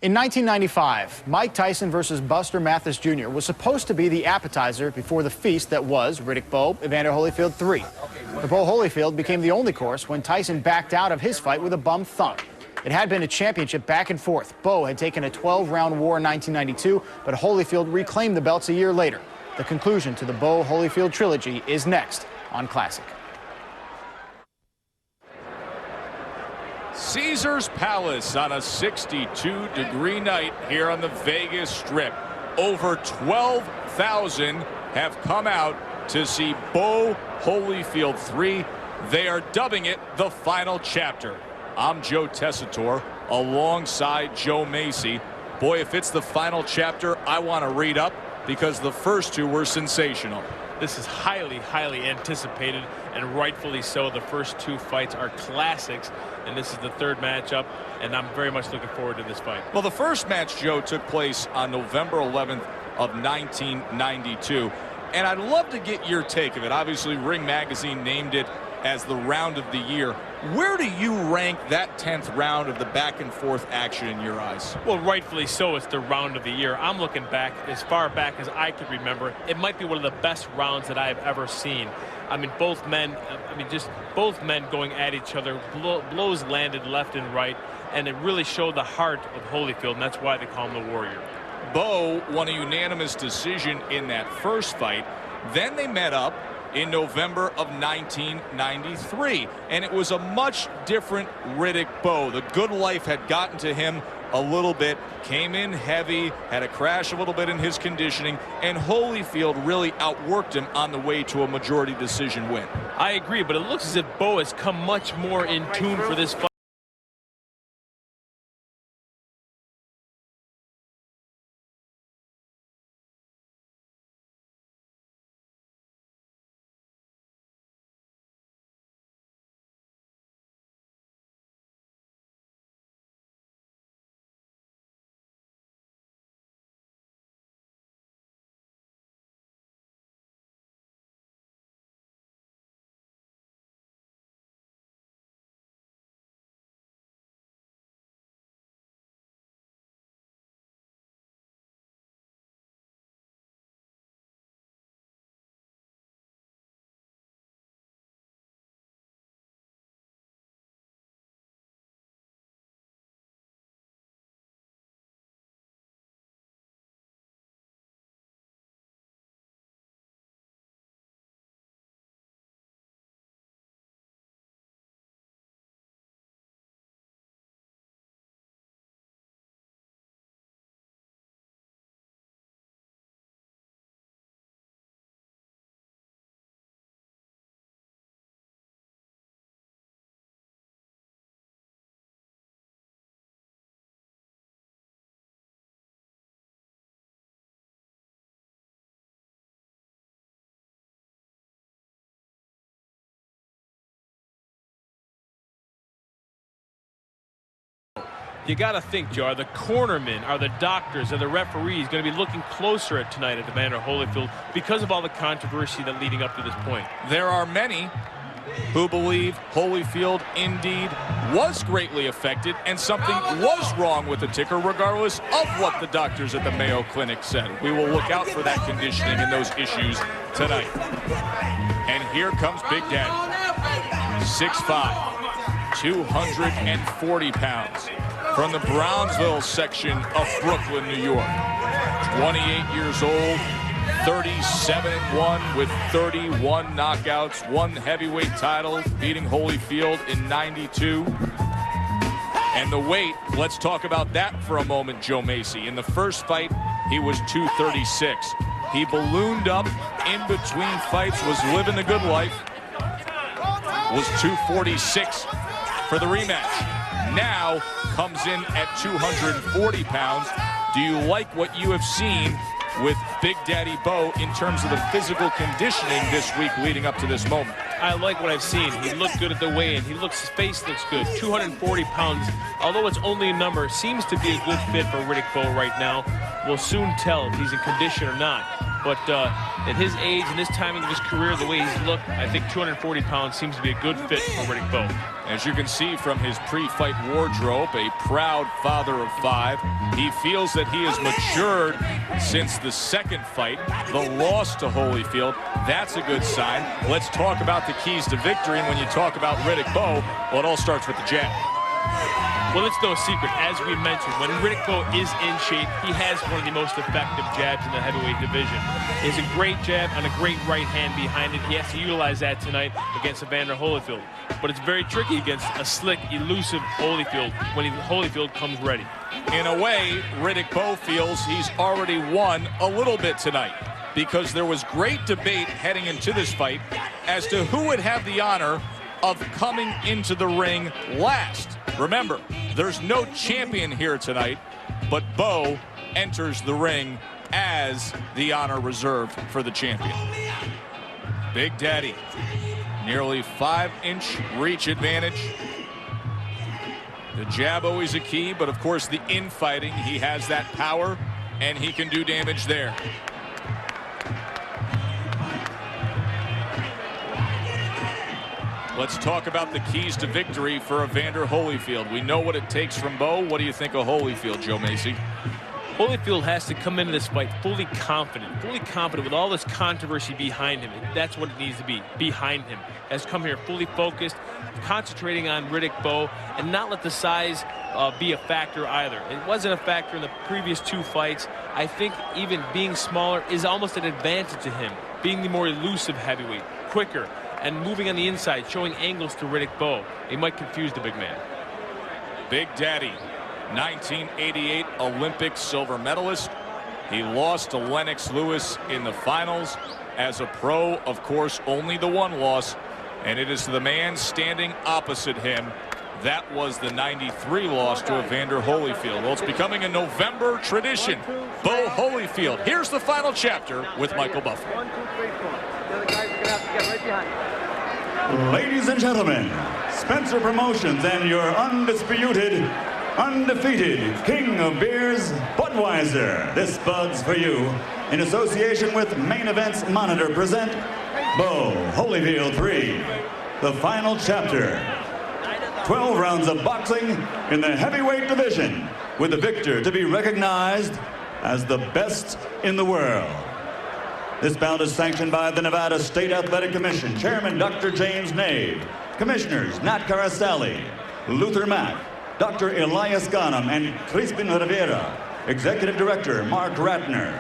In 1995, Mike Tyson versus Buster Mathis Jr. was supposed to be the appetizer before the feast that was Riddick Bowe, Evander Holyfield 3. The Bowe Holyfield became the only course when Tyson backed out of his fight with a bum thumb. It had been a championship back and forth. Bowe had taken a 12-round war in 1992, but Holyfield reclaimed the belts a year later. The conclusion to the Bowe-Holyfield trilogy is next on Classic. Caesar's Palace on a 62-degree night here on the Vegas Strip. Over 12,000 have come out to see Bowe Holyfield 3. They are dubbing it the final chapter. I'm Joe Tessitore alongside Joe Macy. Boy, if it's the final chapter, I want to read up because the first two were sensational. This is highly, highly anticipated, and rightfully so. The first two fights are classics, and this is the third matchup, and I'm very much looking forward to this fight. Well, the first match, Joe, took place on November 11th of 1992, and I'd love to get your take of it. Obviously, Ring Magazine named it as the round of the year. Where do you rank that 10th round of the back-and-forth action in your eyes? Well, rightfully so. It's the round of the year. I'm looking back as far back as I could remember. It might be one of the best rounds that I've ever seen. I mean, both men going at each other, blows landed left and right, and it really showed the heart of Holyfield, and that's why they call him the Warrior. Bowe won a unanimous decision in that first fight. Then they met up in November of 1993, and it was a much different Riddick Bowe. The good life had gotten to him a little bit, came in heavy, had a crash a little bit in his conditioning, and Holyfield really outworked him on the way to a majority decision win. I agree, but it looks as if Bowe has come much more in tune for this fight. You got to think, Joe, are the cornermen, are the doctors, are the referees going to be looking closer at tonight at Evander Holyfield because of all the controversy that leading up to this point? There are many who believe Holyfield indeed was greatly affected and something was wrong with the ticker regardless of what the doctors at the Mayo Clinic said. We will look out for that conditioning and those issues tonight. And here comes Big Daddy. 6'5", 240 pounds. From the Brownsville section of Brooklyn, New York. 28 years old, 37-1 with 31 knockouts, one heavyweight title, beating Holyfield in 92. And the weight, let's talk about that for a moment, Joe Macy. In the first fight, he was 236. He ballooned up in between fights, was living the good life, was 246 for the rematch. Now comes in at 240 pounds. Do you like what you have seen with Big Daddy Bowe in terms of the physical conditioning this week leading up to this moment? I like what I've seen. He looked good at the weigh-in. His face looks good. 240 pounds, although it's only a number, seems to be a good fit for Riddick Bowe right now. We'll soon tell if he's in condition or not. But at his age and this timing of his career, the way he's looked, I think 240 pounds seems to be a good fit for Riddick Bowe. As you can see from his pre-fight wardrobe, a proud father of 5. He feels that he has matured since the second fight, the loss to Holyfield. That's a good sign. Let's talk about the keys to victory. And when you talk about Riddick Bowe, well, it all starts with the jab. Well, it's no secret, as we mentioned, when Riddick Bowe is in shape, he has one of the most effective jabs in the heavyweight division. He has a great jab and a great right hand behind it. He has to utilize that tonight against Evander Holyfield. But it's very tricky against a slick, elusive Holyfield when Holyfield comes ready. In a way, Riddick Bowe feels he's already won a little bit tonight, because there was great debate heading into this fight as to who would have the honor of coming into the ring last. Remember, there's no champion here tonight, but Bowe enters the ring as the honor reserved for the champion. Big Daddy, nearly 5-inch reach advantage. The jab always a key, but of course the infighting, he has that power and he can do damage there. Let's talk about the keys to victory for Evander Holyfield. We know what it takes from Bowe. What do you think of Holyfield, Joe Macy? Holyfield has to come into this fight fully confident with all this controversy behind him. That's what it needs to be, behind him. Has come here fully focused, concentrating on Riddick Bowe, and not let the size be a factor either. It wasn't a factor in the previous 2 fights. I think even being smaller is almost an advantage to him, being the more elusive heavyweight, quicker, and moving on the inside, showing angles to Riddick Bowe. He might confuse the big man. Big Daddy, 1988 Olympic silver medalist. He lost to Lennox Lewis in the finals. As a pro, of course, only the 1 loss, and it is the man standing opposite him. That was the 93 loss to Evander Holyfield. Well, it's becoming a November tradition. Bowe Holyfield. Here's the final chapter with Michael Buffer. 1, 2, 3, 4. The other guys are going to have to get right behind you. Ladies and gentlemen, Spencer Promotions and your undisputed, undefeated king of beers, Budweiser. This Bud's for you. In association with Main Events Monitor present Bowe Holyfield 3, the final chapter. 12 rounds of boxing in the heavyweight division, with the victor to be recognized as the best in the world. This bout is sanctioned by the Nevada State Athletic Commission, Chairman Dr. James Nave, Commissioners Nat Carasali, Luther Mack, Dr. Elias Ghanem, and Crispin Rivera, Executive Director Mark Ratner.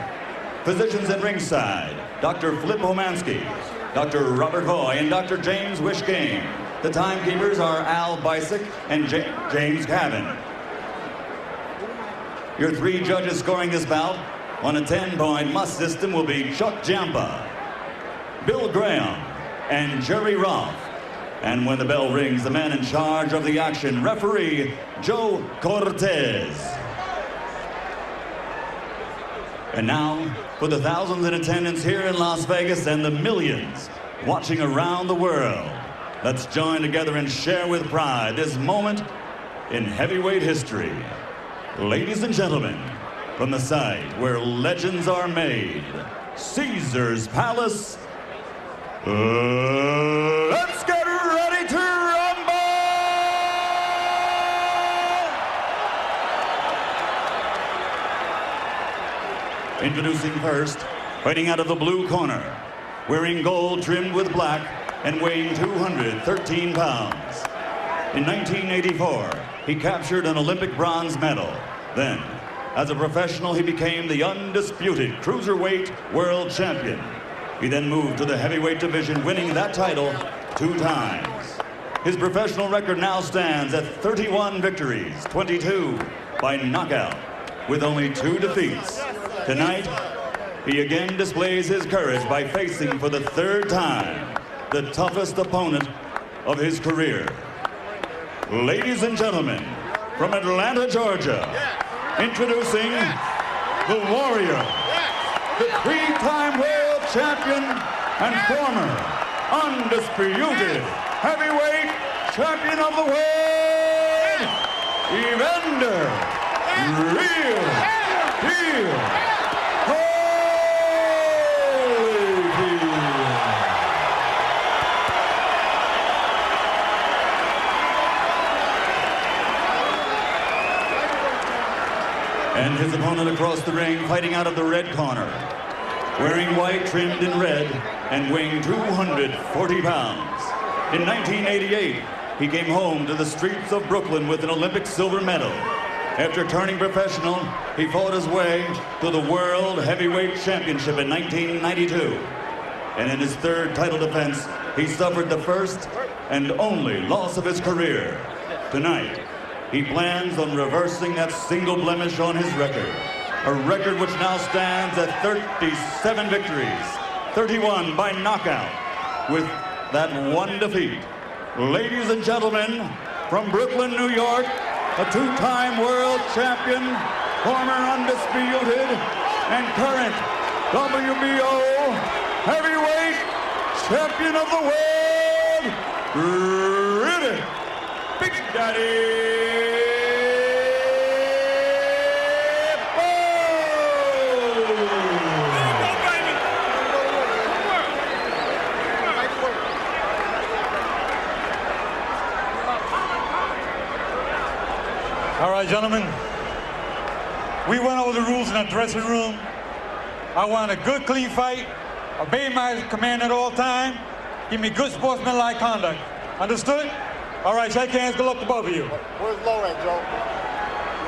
Physicians at ringside, Dr. Flip Homansky, Dr. Robert Hoy, and Dr. James Wishgame. The timekeepers are Al Bisick and James Cavan. Your 3 judges scoring this bout on a 10-point must system will be Chuck Giampa, Bill Graham, and Jerry Roth. And when the bell rings, the man in charge of the action, referee Joe Cortez. And now, for the thousands in attendance here in Las Vegas and the millions watching around the world, let's join together and share with pride this moment in heavyweight history. Ladies and gentlemen, from the site where legends are made, Caesar's Palace, let's get ready to rumble! Introducing first, fighting out of the blue corner, wearing gold trimmed with black and weighing 213 pounds. In 1984, he captured an Olympic bronze medal. Then, as a professional, he became the undisputed cruiserweight world champion. He then moved to the heavyweight division, winning that title 2 times. His professional record now stands at 31 victories, 22 by knockout, with only 2 defeats. Tonight, he again displays his courage by facing for the 3rd time the toughest opponent of his career. Ladies and gentlemen, from Atlanta, Georgia, introducing the Warrior, the 3-time world champion and former undisputed heavyweight champion of the world, Evander Real Deal Holyfield. And his opponent across the ring, fighting out of the red corner, wearing white trimmed in red and weighing 240 pounds. In 1988, he came home to the streets of Brooklyn with an Olympic silver medal. After turning professional, he fought his way to the World Heavyweight Championship in 1992. And in his third title defense, he suffered the first and only loss of his career. Tonight, he plans on reversing that single blemish on his record, a record which now stands at 37 victories, 31 by knockout, with that one defeat. Ladies and gentlemen, from Brooklyn, New York, a two-time world champion, former undisputed and current WBO heavyweight champion of the world, Riddick, Big Daddy All right, gentlemen, we went over the rules in the dressing room. I want a good, clean fight, obey my command at all time, give me good sportsmanlike conduct. Understood? All right, shake hands, good luck to both of you. Where's Low at, Joe?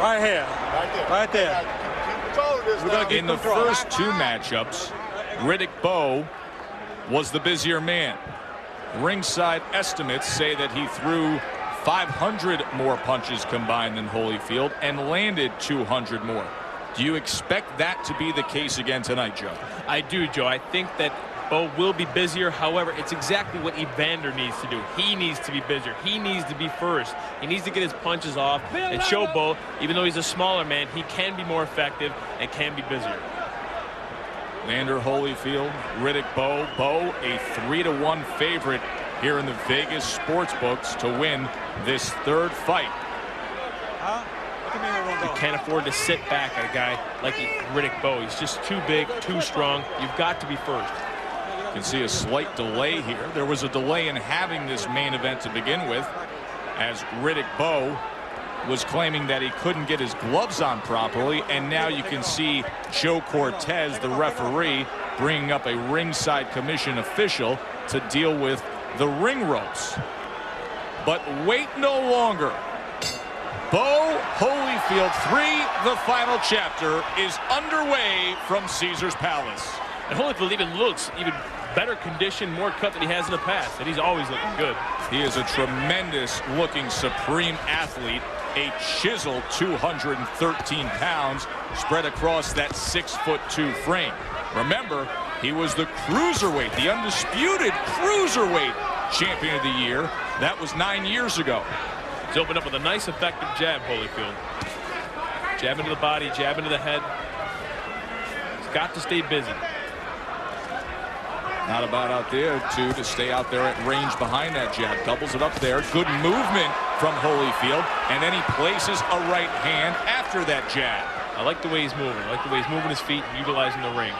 Right here. Right there. Right there. Keep control of this now. In the first two matchups, Riddick Bowe was the busier man. Ringside estimates say that he threw 500 more punches combined than Holyfield and landed 200 more. Do you expect that to be the case again tonight, Joe? I do, Joe. I think that Bowe will be busier. However, it's exactly what Evander needs to do. He needs to be busier. He needs to be first. He needs to get his punches off and show Bowe, even though he's a smaller man, he can be more effective and can be busier. Evander Holyfield, Riddick Bowe. Bowe, a 3-1 favorite here in the Vegas sports books to win this third fight. You can't afford to sit back at a guy like Riddick Bowe. He's just too big, too strong. You've got to be first. You can see a slight delay here. There was a delay in having this main event to begin with, as Riddick Bowe was claiming that he couldn't get his gloves on properly, and now you can see Joe Cortez, the referee, bringing up a ringside commission official to deal with the ring ropes. But wait no longer. Bowe Holyfield 3, the final chapter, is underway from Caesar's Palace. And Holyfield even looks even better condition, more cut than he has in the past, and he's always looking good. He is a tremendous looking supreme athlete, a chiseled 213 pounds spread across that 6'2" frame. Remember, he was the cruiserweight, the undisputed cruiserweight champion of the year. That was 9 years ago. He's opened up with a nice effective jab, Holyfield. Jab into the body, jab into the head. He's got to stay busy. Not about out there, too, to stay out there at range behind that jab. Doubles it up there. Good movement from Holyfield. And then he places a right hand after that jab. I like the way he's moving. I like the way he's moving his feet and utilizing the ring.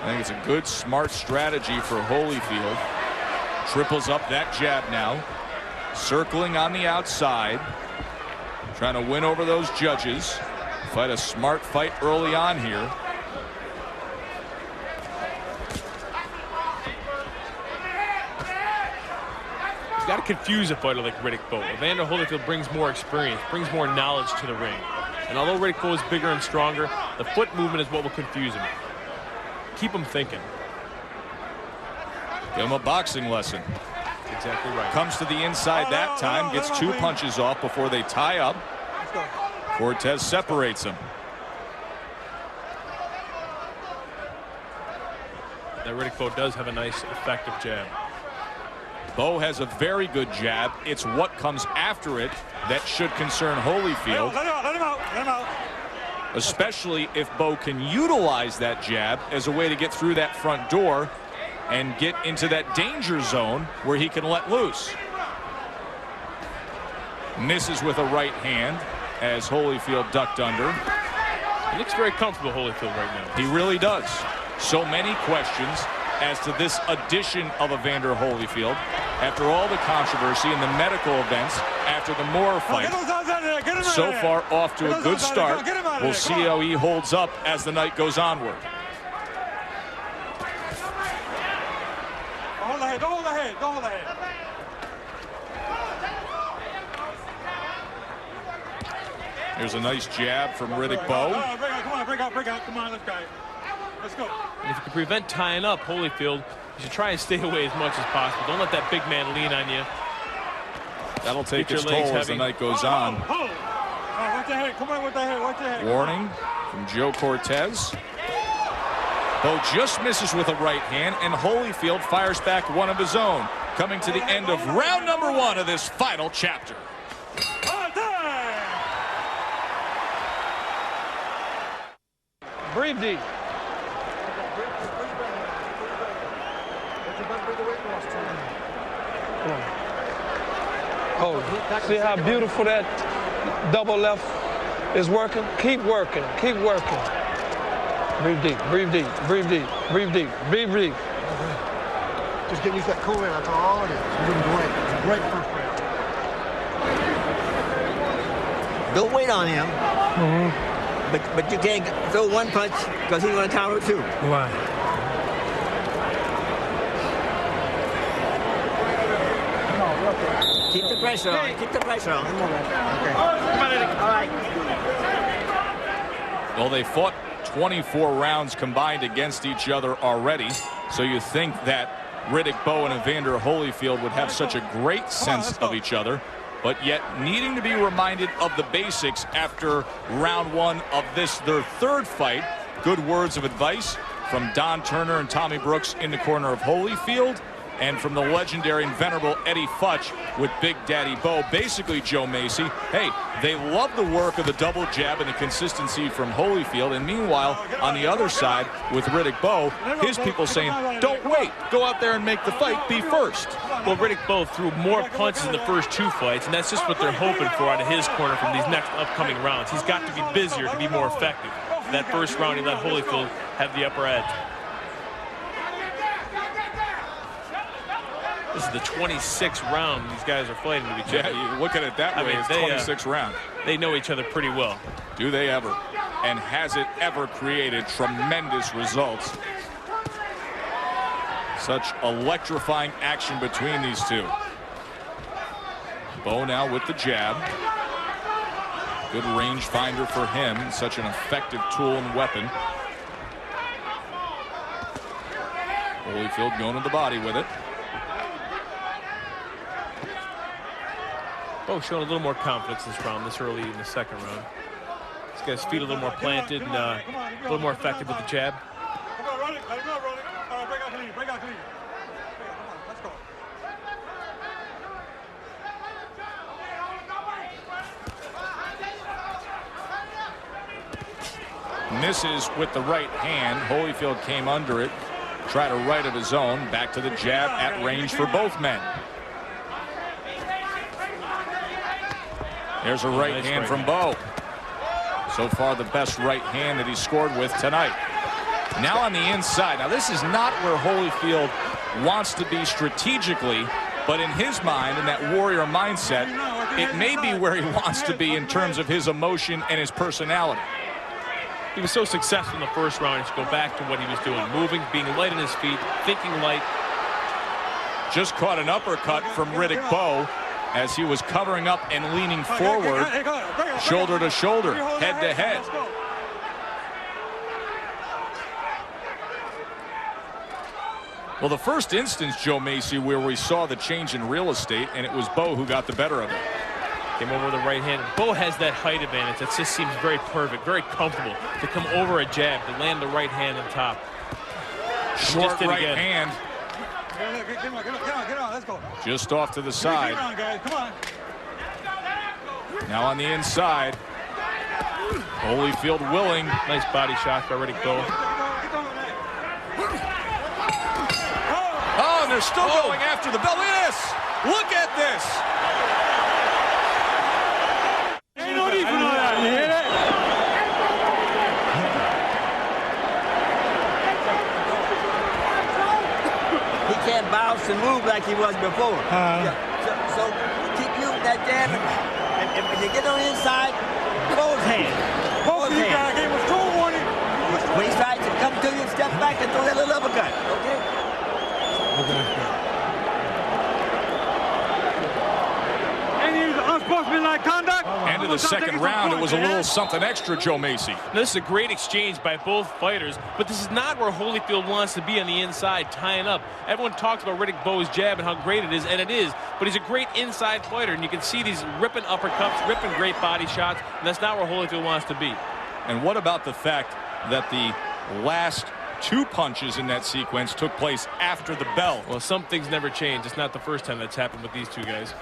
I think it's a good, smart strategy for Holyfield. Triples up that jab now. Circling on the outside. Trying to win over those judges. Fight a smart fight early on here. He's got to confuse a fighter like Riddick Bowe. Evander Holyfield brings more experience, brings more knowledge to the ring. And although Riddick Bowe is bigger and stronger, the foot movement is what will confuse him. Keep him thinking. Give him a boxing lesson. Exactly right. Comes to the inside that time, gets two punches off before they tie up. Cortez separates him. That Riddick Bowe does have a nice, effective jab. Bowe has a very good jab. It's what comes after it that should concern Holyfield. Let him out, let him out, let him out. Especially if Bowe can utilize that jab as a way to get through that front door and get into that danger zone where he can let loose. Misses with a right hand as Holyfield ducked under. He looks very comfortable, Holyfield, right now. He really does. So many questions as to this addition of Evander Holyfield after all the controversy and the medical events after the Moore fight. Get those hands out of there. So far off to a good start. We'll see how he holds up as the night goes onward. Hold the head, don't hold the head, don't hold the head. Here's a nice jab from Riddick Bowe. Break out, come on, let's go. Let's go. And if you can prevent tying up Holyfield, you should try and stay away as much as possible. Don't let that big man lean on you. That'll take its toll as the night goes on. Watch the head, come on with the head, watch the head. Warning from Joe Cortez. Bowe just misses with a right hand, and Holyfield fires back one of his own. Coming to the end of round number 1 of this final chapter. Breathe deep. Oh, see how beautiful that double left is working? Keep working, keep working. Breathe deep, breathe deep, breathe deep, breathe deep, breathe deep. Just getting used to that cool in, that's all it is. You're doing great. Great first round. Don't wait on him. But you can't throw one punch because he's going to counter two. Right. Keep the pressure on. Keep the pressure on. Okay. All right. Well, they fought 24 rounds combined against each other already. So you think that Riddick Bowe and Evander Holyfield would have such a great sense of each other, but yet needing to be reminded of the basics after round 1 of this, their third fight. Good words of advice from Don Turner and Tommy Brooks in the corner of Holyfield, and from the legendary and venerable Eddie Futch with Big Daddy Bowe. Basically, Joe Macy, hey, they love the work of the double jab and the consistency from Holyfield, and meanwhile, on the other side with Riddick Bowe, his people saying, don't wait, go out there and make the fight, be first. Well, Riddick Bowe threw more punches in the first 2 fights, and that's just what they're hoping for out of his corner from these next upcoming rounds. He's got to be busier to be more effective. That first round, he let Holyfield have the upper edge. This is the 26th round these guys are fighting with each other. Yeah, you look at it that way, it's 26th round. They know each other pretty well. Do they ever? And has it ever created tremendous results? Such electrifying action between these two. Bowe now with the jab. Good range finder for him. Such an effective tool and weapon. Holyfield going to the body with it. Bowe showing a little more confidence this round, this early in the second round. This guy's feet a little more planted and a little more effective with the jab. Come on, run it, let him go, run it. All right, break out clean, break out clean. Let's go. Misses with the right hand. Holyfield came under it. Tried a right of his own. Back to the jab at range for both men. There's a right hand from Bowe. So far the best right hand that he's scored with tonight. Now on the inside. Now this is not where Holyfield wants to be strategically, but in his mind, in that warrior mindset, it may be where he wants to be in terms of his emotion and his personality. He was so successful in the first round. He should go back to what he was doing. Moving, being light on his feet, thinking light. Just caught an uppercut from Riddick Bowe as he was covering up and leaning forward, shoulder to shoulder, head to head. Well, the first instance, Joe Macy, where we saw the change in real estate, and it was Bowe who got the better of it. Came over with the right hand. Bowe has that height advantage. That just seems very perfect, very comfortable to come over a jab, to land the right hand on top. Short right hand. Get on, let's go. Just off to the side. Come on, guys, come on. Now on the inside. Holyfield willing. Nice body shot by Riddick Bowe. Oh, and they're still going after the bell. Look at this. Look at this. Ain't no need for all that. You hear that? He can't bounce and move like he was before. So keep using that jab and if you get on the inside, both hands. Both you guys gave us 2 warning. When he tries to come to you, step back and throw that little uppercut. Okay? Any unsportsmanlike conduct? End of the second round, it was a little something extra, Joe Macy. Now, this is a great exchange by both fighters, but this is not where Holyfield wants to be on the inside, tying up. Everyone talks about Riddick Bowe's jab and how great it is, and it is, but he's a great inside fighter, and you can see these ripping uppercuts, ripping great body shots, and that's not where Holyfield wants to be. And what about the fact that the last 2 punches in that sequence took place after the bell? Well, some things never change. It's not the first time that's happened with these two guys.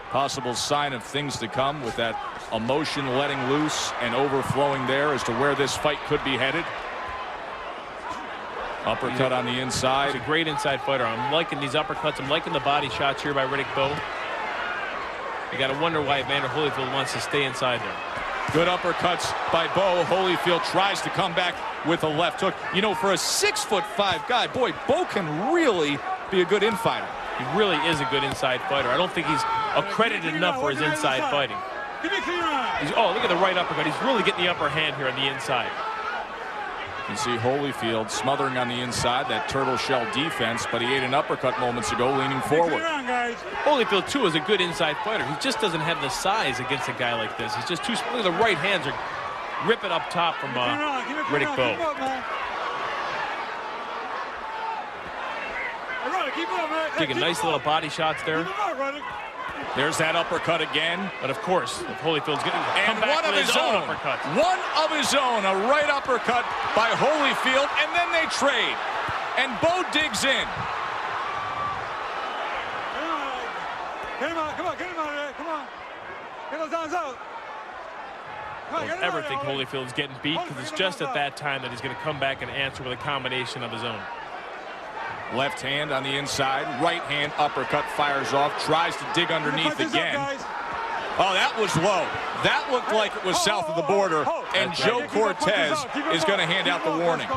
Possible sign of things to come with that emotion letting loose and overflowing there as to where this fight could be headed. Uppercut on the inside. He's a great inside fighter. I'm liking these uppercuts. I'm liking the body shots here by Riddick Bowe. You got to wonder why Evander Holyfield wants to stay inside there. Good uppercuts by Bowe. Holyfield tries to come back with a left hook. You know, for a 6'5" guy, boy, Bowe can really be a good infighter. He really is a good inside fighter. I don't think he's accredited enough for his inside fighting. Oh, look at the right uppercut. He's really getting the upper hand here on the inside. You see Holyfield smothering on the inside, that turtle shell defense, but he ate an uppercut moments ago, leaning forward. Holyfield, too, is a good inside fighter. He just doesn't have the size against a guy like this. He's just too small. The right hands are ripping up top from Riddick Bowe. Taking nice little body shots there. There's that uppercut again. But of course, if Holyfield's getting one of his own uppercut. One of his own, a right uppercut by Holyfield, and then they trade. And Bowe digs in. Get him out, come on, get him out of there, come on. Get those arms out. I don't ever think Holyfield's getting beat, because it's just at that time that he's going to come back and answer with a combination of his own. Left hand on the inside, right hand uppercut fires off, tries to dig underneath again. Oh, that was low. That looked like it was south of the border, and Joe Cortez is going to hand out the warning.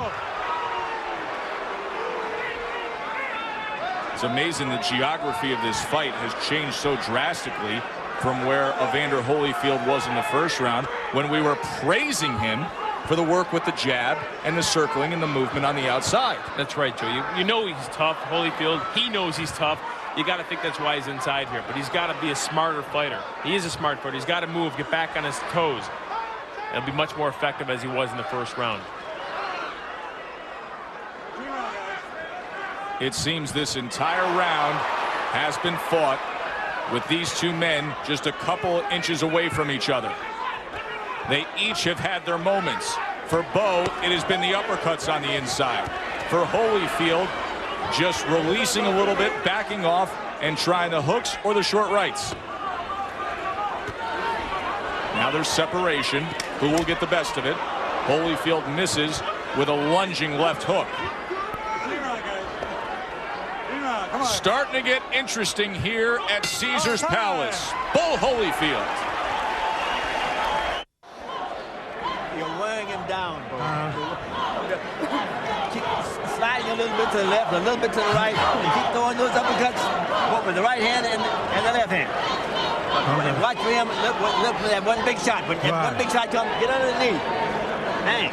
It's amazing the geography of this fight has changed so drastically from where Evander Holyfield was in the first round, when we were praising him for the work with the jab and the circling and the movement on the outside. That's right, Joe. You know he's tough, Holyfield. He knows he's tough. You got to think that's why he's inside here. But he's got to be a smarter fighter. He is a smart fighter. He's got to move, get back on his toes. He'll be much more effective as he was in the first round. It seems this entire round has been fought with these two men just a couple inches away from each other. They each have had their moments. For Bowe, it has been the uppercuts on the inside. For Holyfield, just releasing a little bit, backing off, and trying the hooks or the short rights. Now there's separation. Who will get the best of it? Holyfield misses with a lunging left hook. Starting to get interesting here at Caesar's Palace. Bowe Holyfield. You're wearing him down, Bowe. Keep sliding a little bit to the left, a little bit to the right, and keep throwing those uppercuts with the right hand and the left hand. And watch for him. Look for that one big shot. When that one big shot comes, get underneath. Hang.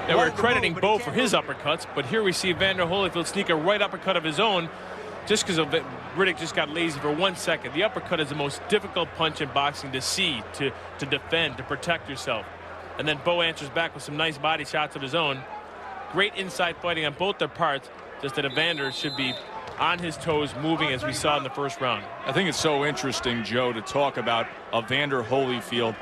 Now we're crediting Bowe for his uppercuts, but here we see Evander Holyfield sneak a right uppercut of his own just because Riddick just got lazy for 1 second. The uppercut is the most difficult punch in boxing to see, to defend, to protect yourself. And then Bowe answers back with some nice body shots of his own. Great inside fighting on both their parts, just that Evander should be on his toes, moving as we saw in the first round. I think it's so interesting, Joe, to talk about Evander Holyfield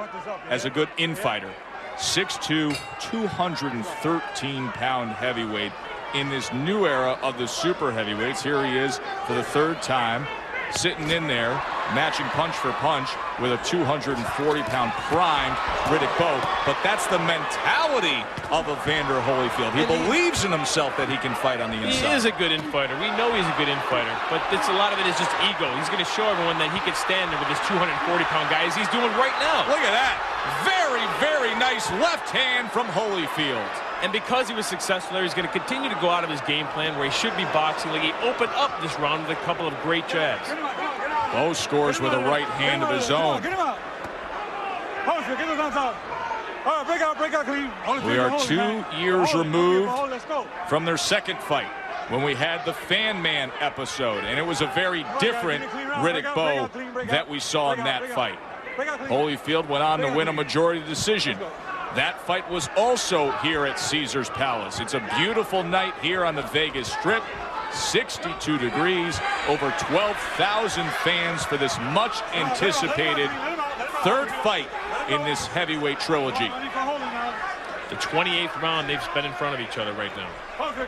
as a good infighter. 6'2", 213-pound heavyweight in this new era of the super heavyweights. Here he is for the third time, sitting in there, matching punch for punch with a 240-pound primed Riddick Bowe. But that's the mentality of Evander Holyfield. He believes in himself that he can fight on the inside. He is a good infighter. We know he's a good infighter, but a lot of it is just ego. He's going to show everyone that he can stand there with this 240-pound guy as he's doing right now. Look at that. Very, very nice left hand from Holyfield. And because he was successful there, he's going to continue to go out of his game plan where he should be boxing. Like he opened up this round with a couple of great jabs. Bowe scores with a right hand of his own. We are 2 years removed from their second fight, when we had the Fan Man episode, and it was a very different Riddick Bowe that we saw in that fight. Holyfield went on to win a majority decision. That fight was also here at Caesars Palace. It's a beautiful night here on the Vegas Strip. 62 degrees, over 12,000 fans for this much anticipated third fight in this heavyweight trilogy. The 28th round they've spent in front of each other right now.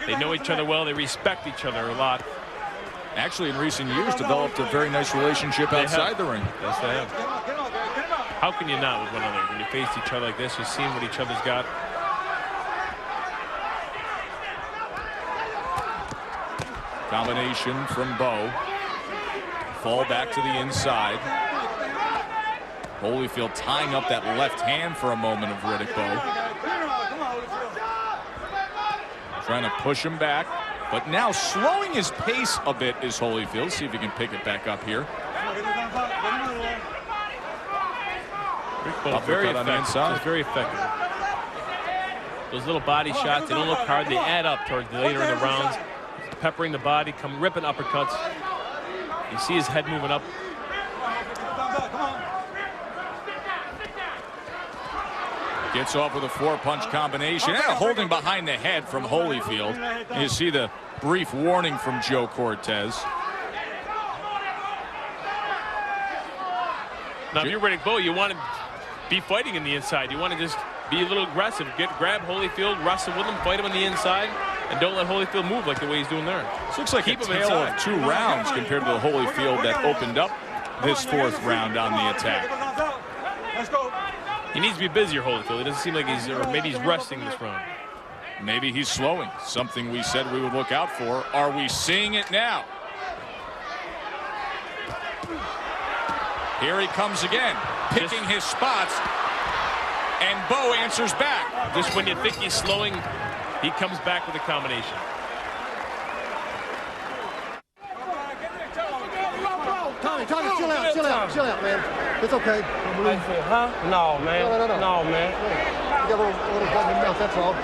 They know each other well. They respect each other a lot. Actually, in recent years, developed a very nice relationship outside the ring. Yes, they have. How can you not with one another? When you face each other like this, you've seen what each other's got. Combination from Bowe. Fall back to the inside. Holyfield tying up that left hand for a moment of Riddick Bowe. Trying to push him back, but now slowing his pace a bit is Holyfield. See if he can pick it back up here. Very effective on the inside. Just very effective. Those little body shots, they don't look hard. They add up towards the later in the rounds. Peppering the body, come ripping uppercuts. You see his head moving up. Gets off with a 4-punch combination and a holding behind the head from Holyfield. And you see the brief warning from Joe Cortez. Now, if you're Riddick Bowe, you want to be fighting in the inside. You want to just be a little aggressive. Grab Holyfield, wrestle with him, fight him on the inside, and don't let Holyfield move like the way he's doing there. This looks like a tale of 2 rounds compared to the Holyfield that opened up this 4th round on the attack. Let's go. He needs to be busier, Holyfield. It doesn't seem like he's, or maybe he's resting this round. Maybe he's slowing, something we said we would look out for. Are we seeing it now? Here he comes again, picking his spots, and Bowe answers back. Just when you think he's slowing, he comes back with a combination. Tommy, chill out, man. It's okay. Huh? No, man. No, man. You got a little blood in your mouth, that's all.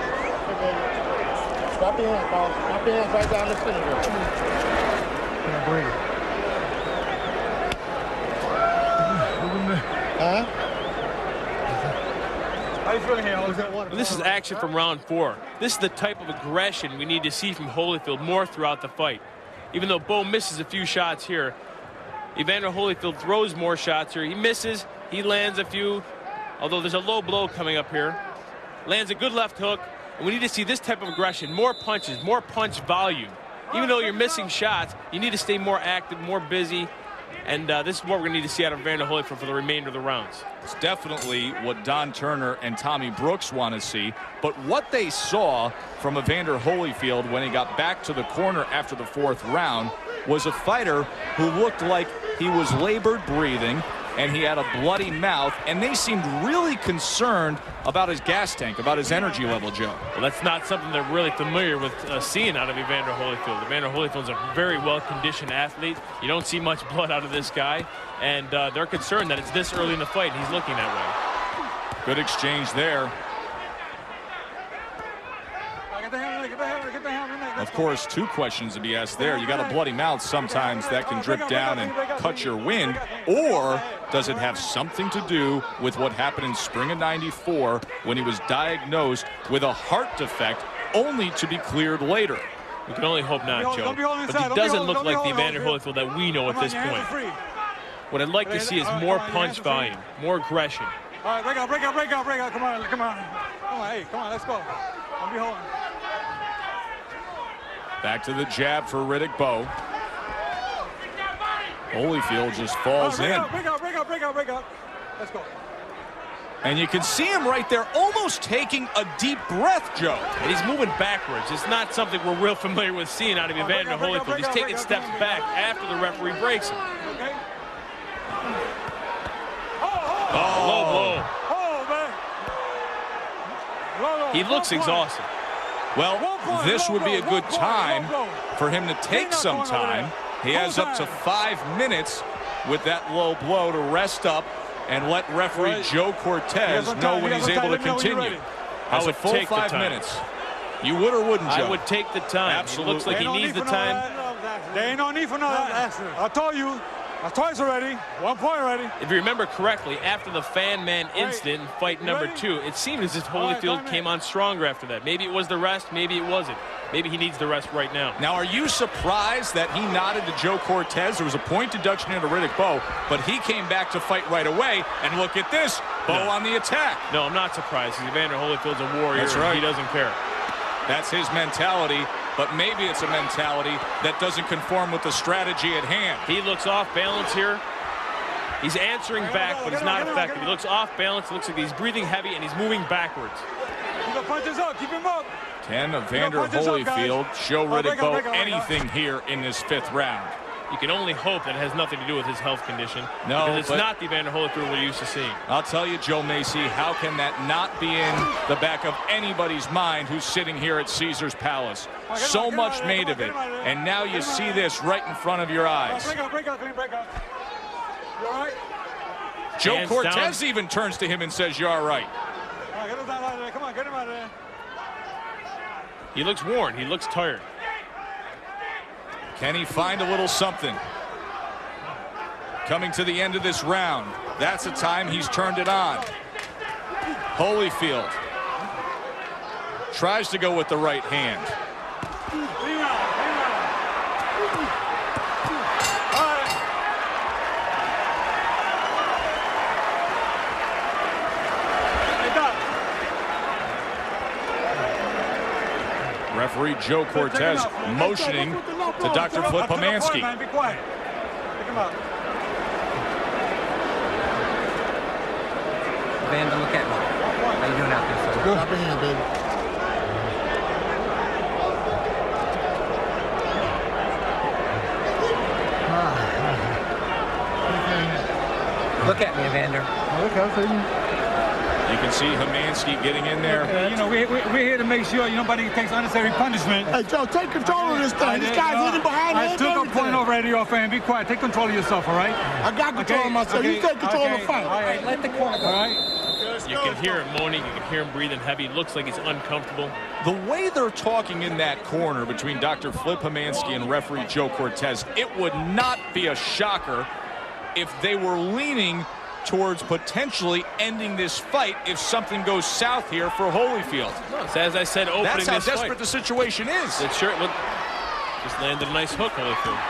Stop your hands, Paul. Stop your hands right down the center there. Can't breathe. Huh? How you feeling here? This is action from round 4. This is the type of aggression we need to see from Holyfield more throughout the fight. Even though Bowe misses a few shots here, Evander Holyfield throws more shots here. He misses, he lands a few, although there's a low blow coming up here. Lands a good left hook, and we need to see this type of aggression, more punches, more punch volume. Even though you're missing shots, you need to stay more active, more busy, and this is what we're going to need to see out of Evander Holyfield for the remainder of the rounds. It's definitely what Don Turner and Tommy Brooks want to see, but what they saw from Evander Holyfield when he got back to the corner after the 4th round was a fighter who looked like he was labored breathing and he had a bloody mouth, and they seemed really concerned about his gas tank, about his energy level, Joe. Well, that's not something they're really familiar with seeing out of Evander Holyfield. Evander Holyfield's a very well-conditioned athlete. You don't see much blood out of this guy, and they're concerned that it's this early in the fight. He's looking that way. Good exchange there. Of course, 2 questions to be asked there. You got a bloody mouth. Sometimes that can drip down and cut your wind. Or does it have something to do with what happened in spring of '94 when he was diagnosed with a heart defect only to be cleared later? We can only hope not, Joe. But he doesn't look like the Evander Holyfield that we know at this point. What I'd like to see is more punch volume, more aggression. All right, break out. Come on. Come on, let's go. Don't be holding. Back to the jab for Riddick Bowe. Holyfield just falls in. Break out. Let's go. And you can see him right there almost taking a deep breath, Joe. And he's moving backwards. It's not something we're real familiar with seeing out of Evander Holyfield. He's taking steps back after the referee breaks him. Okay. Low blow. Oh, man. He looks exhausted. Well, this would be a good time for him to take some time. He has up to 5 minutes with that low blow to rest up and let referee Joe Cortez know when he's able to continue. Has a full 5 minutes. You would or wouldn't, Joe? I would take the time. Absolutely. It looks like he needs the time. There ain't no need for none of that. I told you. Twice already. 1 point already. If you remember correctly, after the fan man incident in fight number 2, it seemed as if Holyfield came on stronger after that. Maybe it was the rest, maybe it wasn't. Maybe he needs the rest right now. Now, are you surprised that he nodded to Joe Cortez? There was a point deduction into Riddick Bowe, but he came back to fight right away. And look at this, Bowe on the attack. No, I'm not surprised. Evander Holyfield's a warrior. That's right. He doesn't care. That's his mentality, but maybe it's a mentality that doesn't conform with the strategy at hand. He looks off balance here. He's answering back, but he's not effective. He looks off balance. It looks like he's breathing heavy, and he's moving backwards. Keep the punches up. Keep him up. Can Evander Holyfield show Riddick Bowe anything here in this 5th round? You can only hope that it has nothing to do with his health condition. No, because it's not the Evander Holyfield we're used to seeing. I'll tell you, Joe Macy, how can that not be in the back of anybody's mind who's sitting here at Caesar's Palace? So much made of it, and now you see this right in front of your eyes. Break up. You all right? Joe Cortez even turns to him and says, "You're all right." Get him out of there. Come on, get him out of there. He looks worn. He looks tired. Can he find a little something? Coming to the end of this round. That's the time he's turned it on. Holyfield tries to go with the right hand. Referee Joe Cortez motioning to Dr. Flip Pomansky. Be quiet. Pick him up. Evander, look at me. How you doing out there, sir? Good. Stop your hand, baby. Look at me, Evander. Okay. You can see Pomansky getting in there. You know, we're here to make sure nobody takes unnecessary punishment. Hey, Joe, take control of this thing. This guy's hitting behind I took a point already off, and be quiet. Take control of yourself, all right? I got control of myself. You take control of the fight. All right, let the corner go. All right. You can hear him moaning. You can hear him breathing heavy. It looks like he's uncomfortable. The way they're talking in that corner between Dr. Flip Pomansky and referee Joe Cortez, it would not be a shocker if they were leaning towards potentially ending this fight if something goes south here for Holyfield. So as I said, opening that's how this desperate fight. the situation is. It sure just landed a nice hook, Holyfield.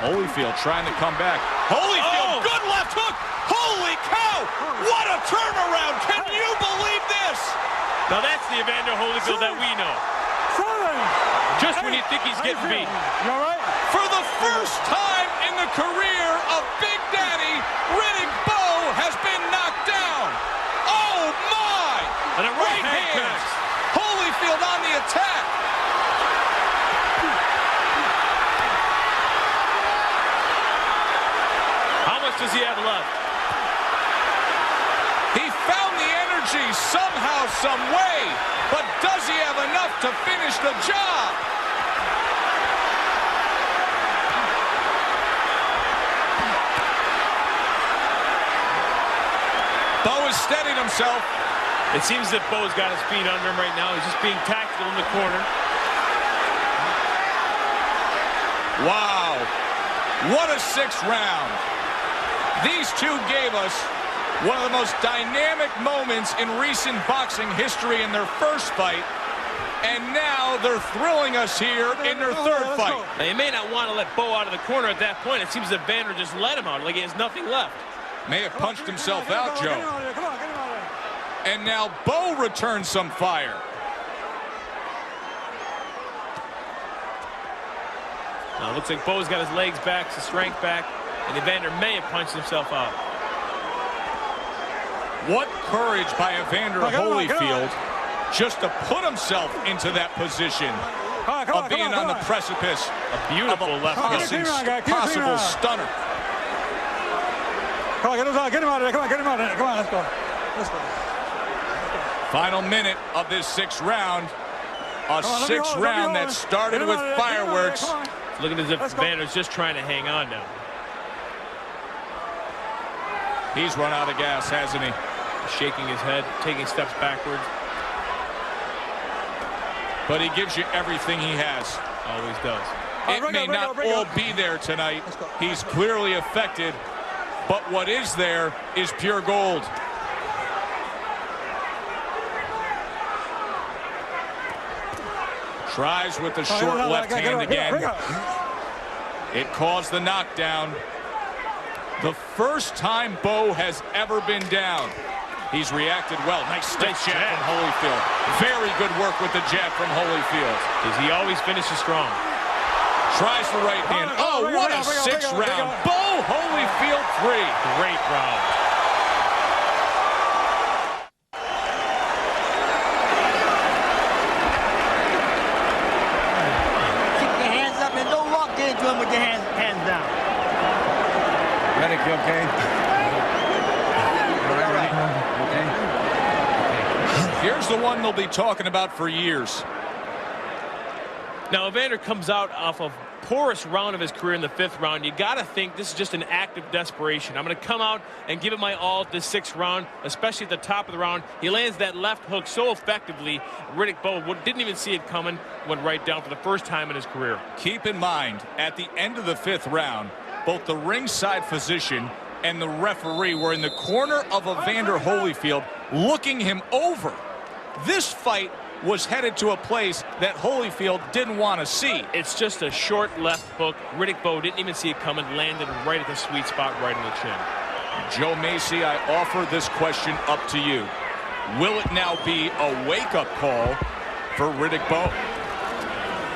Holyfield trying to come back. Holyfield, good left hook. Holy cow! What a turnaround! Can you believe this? Now that's the Evander Holyfield that we know. Just when you think he's getting beat. You all right? For the first time in the career of Big Daddy, Riddick Bowe has been knocked down. Oh my! And a right hand hands. Holyfield on the attack. How much does he have left? He found the energy somehow, some way, but does he have enough to finish the job? Bowe has steadied himself. It seems that Bowe's got his feet under him right now. He's just being tactical in the corner. Wow. What a 6th round. These two gave us one of the most dynamic moments in recent boxing history in their first fight. And now they're thrilling us here in their 3rd fight. Now, you may not want to let Bowe out of the corner at that point. It seems that Evander just let him out, like he has nothing left. May have punched himself out, Joe. Come on, get him out of there. And now Bowe returns some fire. Now, it looks like Bowe's got his legs back, his strength back, and Evander may have punched himself out. What courage by Evander Holyfield just to put himself into that position of being on the precipice A beautiful left hook. possible stunner. Come on, get him out of there. Come on, get him out of there. Come on, let's go. Let's go. Final minute of this 6th round. A 6th round that started with fireworks. It's looking as if Evander's just trying to hang on now. He's run out of gas, hasn't he? Shaking his head, taking steps backwards. But he gives you everything he has. Always does. It may not all be there tonight. He's clearly affected. But what is there is pure gold. Tries with the short left hand again. It caused the knockdown. The first time Bowe has ever been down. He's reacted well. Nice stick jab from Holyfield. Very good work with the jab from Holyfield. He always finishes strong. Tries the right hand. Oh, what a 6th round. Bowe Holyfield 3. Great round. Keep your hands up and don't walk into him with your hands down. Riddick, you okay? All right. Here's the one they'll be talking about for years. Now, Evander comes out off of poorest round of his career in the 5th round. You got to think this is just an act of desperation. I'm going to come out and give it my all at this 6th round, especially at the top of the round. He lands that left hook so effectively. Riddick Bowe didn't even see it coming, went right down for the first time in his career. Keep in mind, at the end of the 5th round, both the ringside physician and the referee were in the corner of Evander Holyfield, looking him over. This fight was headed to a place that Holyfield didn't want to see. It's just a short left hook. Riddick Bowe didn't even see it coming, landed right at the sweet spot, right in the chin. Joe Macy, I offer this question up to you. Will it now be a wake-up call for Riddick Bowe?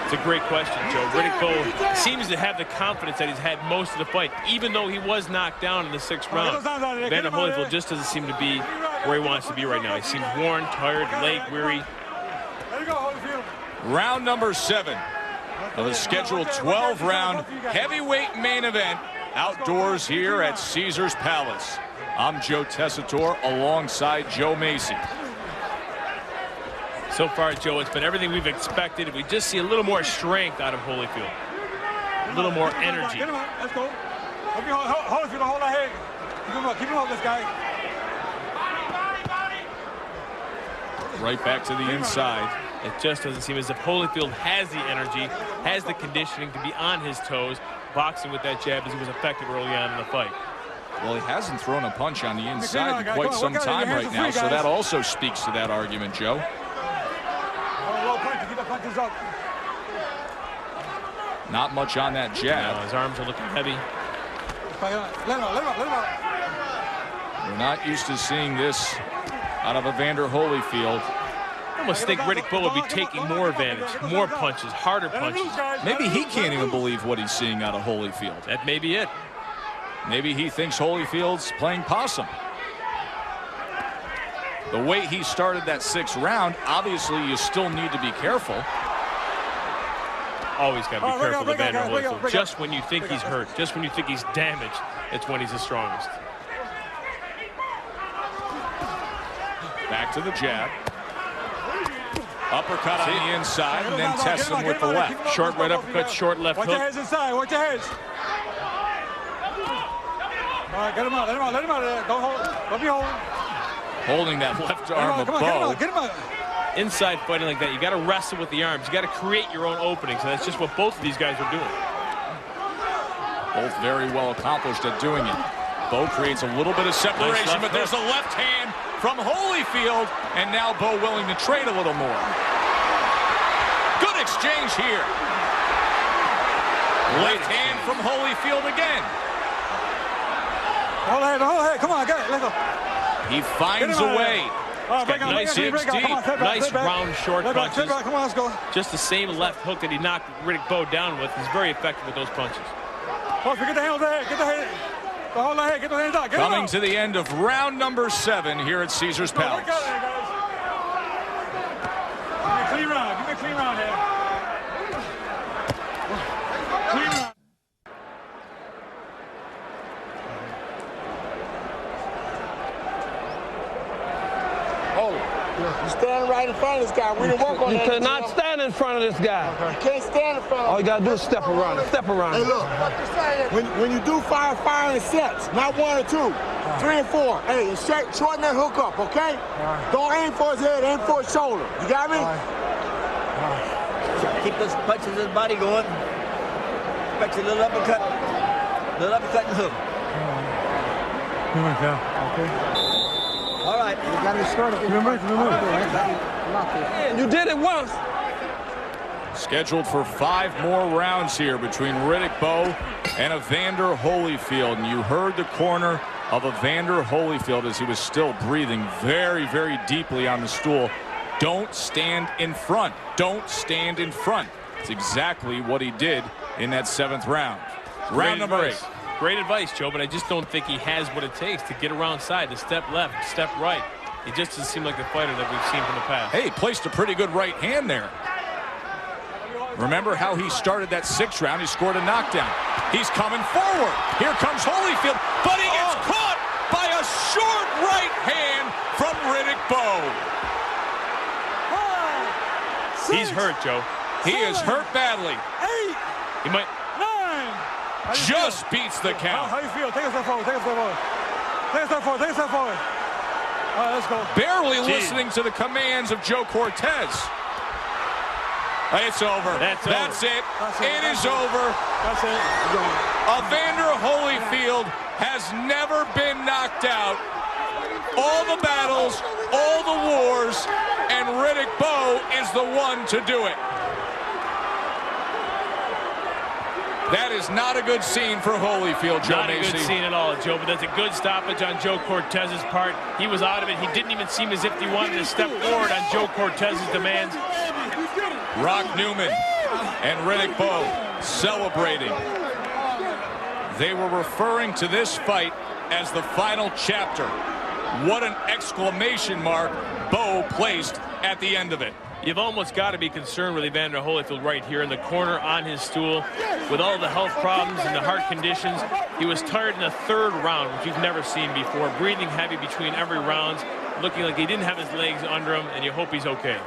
It's a great question, Joe. Riddick Bowe seems to have the confidence that he's had most of the fight, even though he was knocked down in the 6th round. Evander Holyfield just doesn't seem to be where he wants to be right now. He seems worn, tired, leg weary. Round number 7 of the scheduled 12-round heavyweight main event outdoors here at Caesars Palace. I'm Joe Tessitore alongside Joe Macy. So far, Joe, it's been everything we've expected. We just see a little more strength out of Holyfield. A little more energy. Let's go. Holyfield, hold that head. Keep him up, this guy. Right back to the inside. It just doesn't seem as if Holyfield has the energy, has the conditioning to be on his toes, boxing with that jab as he was effective early on in the fight. Well, he hasn't thrown a punch on the inside in quite some time right now, so that also speaks to that argument, Joe. Not much on that jab. No, his arms are looking heavy. We're not used to seeing this out of Evander Holyfield. I almost think Riddick Bowe would be taking more advantage, more punches, harder punches. Maybe he can't even believe what he's seeing out of Holyfield. That may be it. Maybe he thinks Holyfield's playing possum. The way he started that 6th round, obviously you still need to be careful. Always got to be careful with Evander Holyfield. Just when you think he's hurt, just when you think he's damaged, it's when he's the strongest. Back to the jab. Uppercut on the inside, and then tests him with the left. Short right uppercut, short left hook. Watch your heads inside. Watch your heads. All right, get him out. Let him out. Let him out of there. Don't be holding. Holding that left arm of Bowe. Get him out. Inside fighting like that, you got to wrestle with the arms. You got to create your own openings, and that's just what both of these guys are doing. Both very well accomplished at doing it. Bowe creates a little bit of separation, but there's a left hand from Holyfield, and now Bowe willing to trade a little more. Good exchange here. Left hand from Holyfield again. Hold ahead. Come on, get it. Let's go. He finds a way. Nice hips deep, nice round short punches. Come on, let's go. Just the same left hook that he knocked Riddick Bowe down with. He's very effective with those punches. Get the hands there. Get the head. Hold the head. Get the hands out. Coming to the end of round number 7 here at Caesars Palace. Give me a clean round. Give me a clean round here. Clean round. You stand right in front of this guy. We didn't work on You that. cannot stand in front of this guy. You can't stand in front of him. All you gotta do is step around. Step around. Hey, look. When you do fire in sets, not 1 or 2, 3 and 4. Hey, shorten that hook up, okay? Don't aim for his head, aim for his shoulder. You got me? Keep those punches in his body going. Expect a little uppercut and hook. All right. You got to start it. You did it once. Scheduled for 5 more rounds here between Riddick Bowe and Evander Holyfield. And you heard the corner of Evander Holyfield as he was still breathing very, very deeply on the stool. Don't stand in front. Don't stand in front. It's exactly what he did in that 7th round. Round number 8. Great advice, Joe, but I just don't think he has what it takes to get around side, to step left, step right. He just doesn't seem like the fighter that we've seen from the past. Hey, placed a pretty good right hand there. Remember how he started that 6th round? He scored a knockdown. He's coming forward. Here comes Holyfield, but he gets caught by a short right hand from Riddick Bowe. He's hurt, Joe. He is hurt badly. 8. He might. 9. Just beats the count. How you feel? Take a step forward. Take a step forward. Take a step forward. Take a step forward. All right, let's go. Barely listening to the commands of Joe Cortez. It's over. That's it. It is over. That's it. Evander Holyfield has never been knocked out. All the battles, all the wars, and Riddick Bowe is the one to do it. That is not a good scene for Holyfield, Joe Macy. Not a good scene at all, Joe, but that's a good stoppage on Joe Cortez's part. He was out of it. He didn't even seem as if he wanted to step forward on Joe Cortez's demands. Rock Newman and Riddick Bowe celebrating. They were referring to this fight as the final chapter. What an exclamation mark Bowe placed at the end of it. You've almost got to be concerned with Evander Holyfield right here in the corner on his stool. With all the health problems and the heart conditions, he was tired in the 3rd round, which you've never seen before, breathing heavy between every round, looking like he didn't have his legs under him, and you hope he's okay.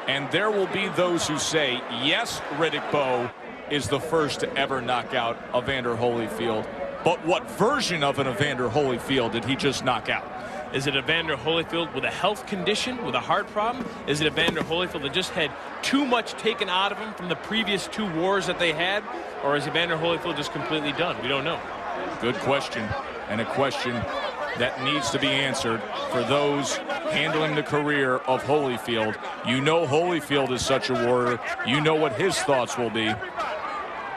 And there will be those who say, yes, Riddick Bowe is the first to ever knock out Evander Holyfield. But what version of an Evander Holyfield did he just knock out? Is it Evander Holyfield with a health condition, with a heart problem? Is it Evander Holyfield that just had too much taken out of him from the previous 2 wars that they had? Or is Evander Holyfield just completely done? We don't know. Good question, and a question that needs to be answered for those handling the career of Holyfield. You know Holyfield is such a warrior. You know what his thoughts will be.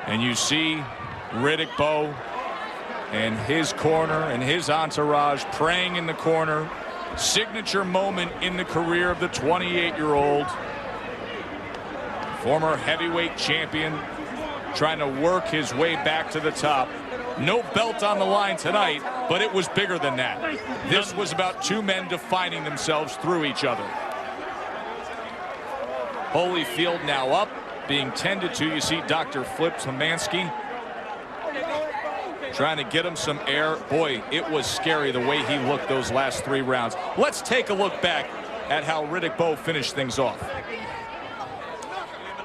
And you see Riddick Bowe and his corner and his entourage praying in the corner. Signature moment in the career of the 28-year-old. Former heavyweight champion trying to work his way back to the top. No belt on the line tonight, but it was bigger than that. This was about 2 men defining themselves through each other. Holyfield now up, being tended to. You see Dr. Flip Tomansky trying to get him some air. Boy, it was scary the way he looked those last 3 rounds. Let's take a look back at how Riddick Bowe finished things off.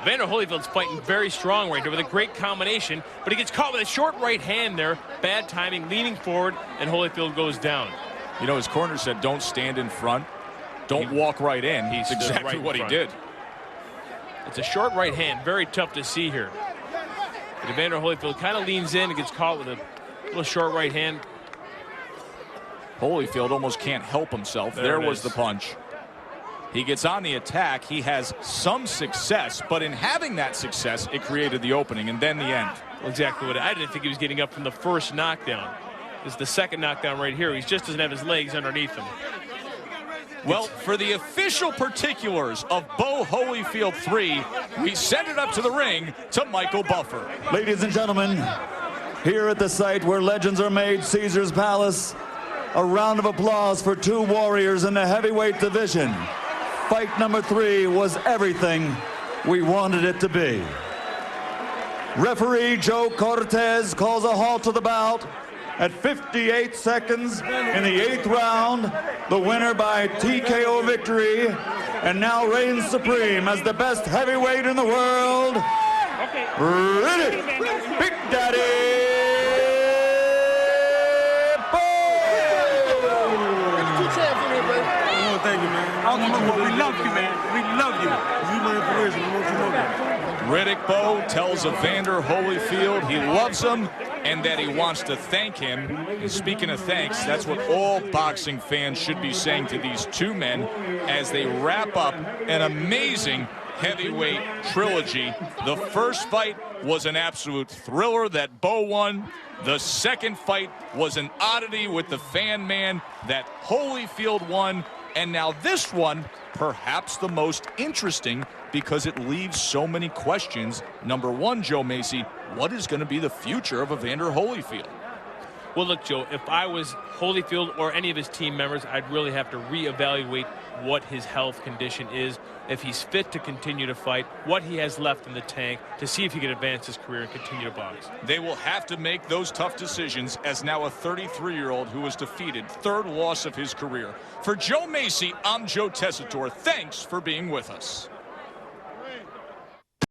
Evander Holyfield's fighting very strong right here with a great combination, but he gets caught with a short right hand there. Bad timing, leaning forward, and Holyfield goes down. You know, his corner said, don't stand in front. Don't walk right in. He's exactly right what he did. It's a short right hand, very tough to see here. But Evander Holyfield kind of leans in and gets caught with a little short right hand. Holyfield almost can't help himself. There was the punch. He gets on the attack. He has some success, but in having that success, it created the opening and then the end. Exactly what I didn't think he was getting up from the first knockdown. It's the second knockdown right here. He just doesn't have his legs underneath him. Well, for the official particulars of Bowe Holyfield 3, we send it up to the ring to Michael Buffer. Ladies and gentlemen, here at the site where legends are made, Caesar's Palace, a round of applause for 2 warriors in the heavyweight division. Fight number 3 was everything we wanted it to be. Referee Joe Cortez calls a halt to the bout at 58 seconds in the 8th round, the winner by TKO victory, and now reigns supreme as the best heavyweight in the world, Riddick, Big Daddy Bowe! Thank you, man. We love you, man. We love you. You my inspiration. I want you to know that. Riddick Bowe tells Evander Holyfield he loves him and that he wants to thank him. And speaking of thanks, that's what all boxing fans should be saying to these two men as they wrap up an amazing heavyweight trilogy. The first fight was an absolute thriller that Bowe won. The second fight was an oddity with the fan man that Holyfield won. And now this one, perhaps the most interesting because it leaves so many questions. Number one, Joe Macy, what is going to be the future of Evander Holyfield? Well, look, Joe, if I was Holyfield or any of his team members, I'd really have to reevaluate what his health condition is, if he's fit to continue to fight, what he has left in the tank to see if he can advance his career and continue to box. They will have to make those tough decisions as now a 33-year-old who was defeated, third loss of his career. For Joe Macy, I'm Joe Tessitore. Thanks for being with us.